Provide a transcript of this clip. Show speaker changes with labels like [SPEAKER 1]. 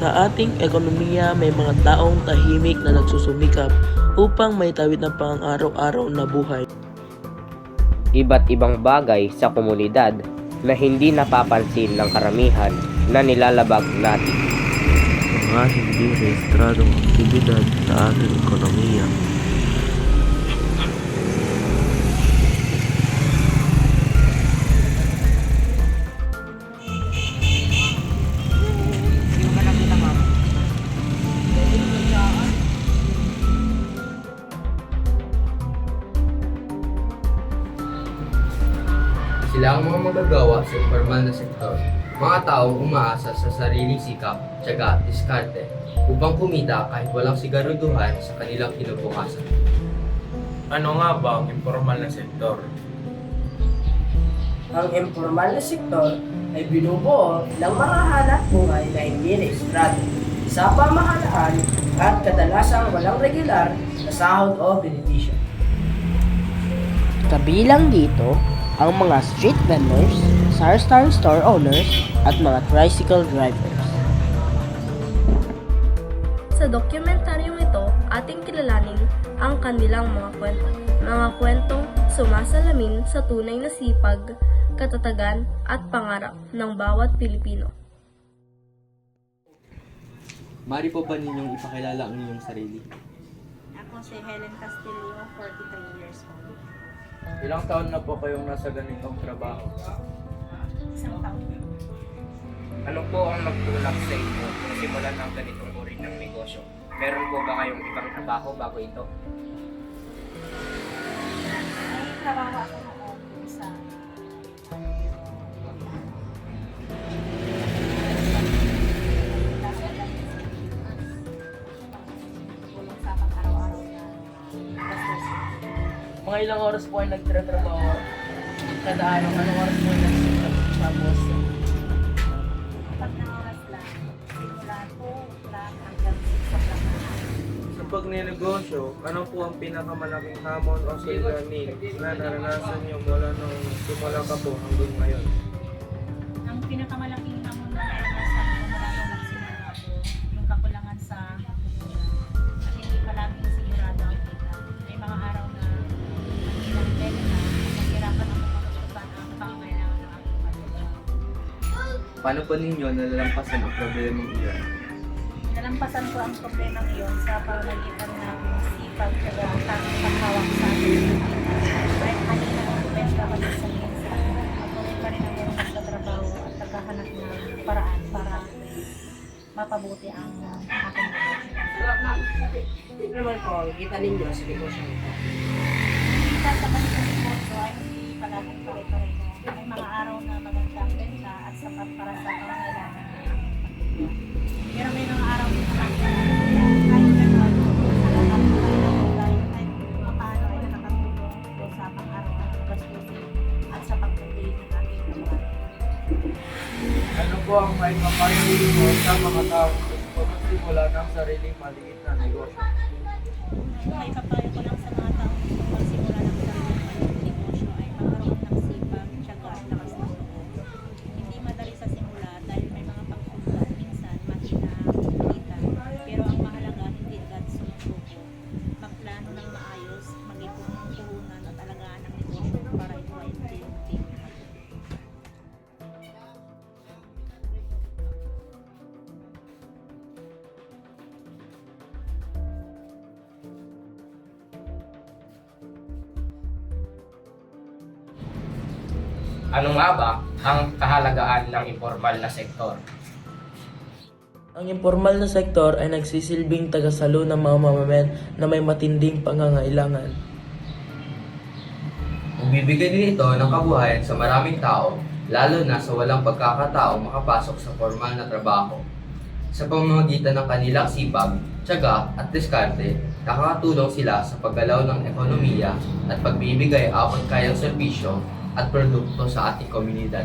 [SPEAKER 1] Sa ating ekonomiya may mga taong tahimik na nagsusumikap upang may tawid ng pang-araw-araw na buhay.
[SPEAKER 2] Iba't ibang bagay sa komunidad na hindi napapansin ng karamihan na nilalabag natin.
[SPEAKER 1] Mga hindi rehistradong aktibidad sa ating ekonomiya.
[SPEAKER 3] Sila ang mga magagawa sa informal na sektor, mga taong umaasa sa sariling sikap, tiyaga at diskarte upang kumita kahit walang sigaruduhan sa kanilang kinabukasan.
[SPEAKER 4] Ano nga ba ang informal na sektor?
[SPEAKER 5] Ang informal na sektor ay binubuo ng mga hanap buhay na hindi rehistrado sa pamahalaan at kadalasang walang regular na sahod o benepisyo.
[SPEAKER 6] Kabilang dito ang mga street vendors, star store owners, at mga tricycle drivers.
[SPEAKER 7] Sa dokumentaryong ito, ating kilalanin ang kanilang mga kwento. Mga kwentong sumasalamin sa tunay na sipag, katatagan at pangarap ng bawat Pilipino.
[SPEAKER 8] Mari po ba ninyong ipakilala ang inyong sarili?
[SPEAKER 9] Ako si Helen Castillo, 43 years old.
[SPEAKER 4] Ilang taon na po kayong nasa ganitong trabaho?
[SPEAKER 9] Isang taon.
[SPEAKER 2] Ano po ang nagtulak sa inyo na simulan ng ganitong uri ng negosyo? Meron po ba kayong ibang trabaho bago ito?
[SPEAKER 9] May trabaho ako noon sa tulong sa pang-araw-araw na gastos.
[SPEAKER 1] Mga ilang oras po ay nagtratrabaho kada araw, anong oras po ay nagtatapos?
[SPEAKER 9] Pag ng oras lang, simula 2 o'clock hanggang 6 o'clock na.
[SPEAKER 4] Sa pagnenegosyo, ano po ang pinakamalaking hamon o suliranin na naranasan niyo mula nung simula ka po hanggang ngayon?
[SPEAKER 9] Ang pinakamalaking hamon na naranasan ko mula nung nagsimula ako, yung kakulangan sa kupunan. At hindi palaging sigurado ang kita. May mga araw na hindi lang pwede na mahirapan ako matutupan ang pangangailangan ng aking pamilya.
[SPEAKER 8] Paano po ninyo nalalampasan ang problemang iyan?
[SPEAKER 9] Nalampasan ko ang problemang iyon sa pamamagitan ng sipag at ang tanging paghawak sa aking pamilya. Kahit kanina ang kwenta ka sa minsa, ako rin pa rin ang muna nagtatrabaho at naghahanap ng paraan para mapabuti ang aking negosyo.
[SPEAKER 5] Ano naman po ang kita ninyo sa negosyo nito?
[SPEAKER 9] Kita sa ganitong negosyo ay hindi palaging pare-pareho. May mga araw na maganda ang benta at sapat para sa pangangailangan ng aking pamilya. Pero may mga araw din na kahit gano'n, salamat po kayo dahil kahit paano ay nakakatulong ito sa pang-araw-araw na gastusin at sa pagpapili ng aking trabaho.
[SPEAKER 4] Ano po ang may mapayo mo sa mga taong gusto magsimula ng sariling maliit na negosyo?
[SPEAKER 9] May papayo ko lang sa mga taong gusto magsimula ng sariling maliit negosyo ay magkaroon ng sipag, tiyaga at lakas ng loob. Hindi madali sa simula dahil may mga pagsubok, minsan mahina ang kita. Pero ang mahalaga hindi agad sumusuko. Magplano ng maayos, mag-ipon ng puhunan at alagaan ang negosyo para ito ay unti-unti lumago.
[SPEAKER 2] Ano nga ba ang kahalagaan ng informal na sektor?
[SPEAKER 1] Ang informal na sektor ay nagsisilbing tagasalo ng mga mamamayan na may matinding pangangailangan.
[SPEAKER 3] Magbibigay din ito ng kabuhayan sa maraming tao, lalo na sa walang pagkakataong makapasok sa formal na trabaho. Sa pamamagitan ng kanilang sipag, tiyaga at diskarte, nakakatulong sila sa paggalaw ng ekonomiya at pagbibigay abot kayang serbisyo at produkto sa ating komunidad.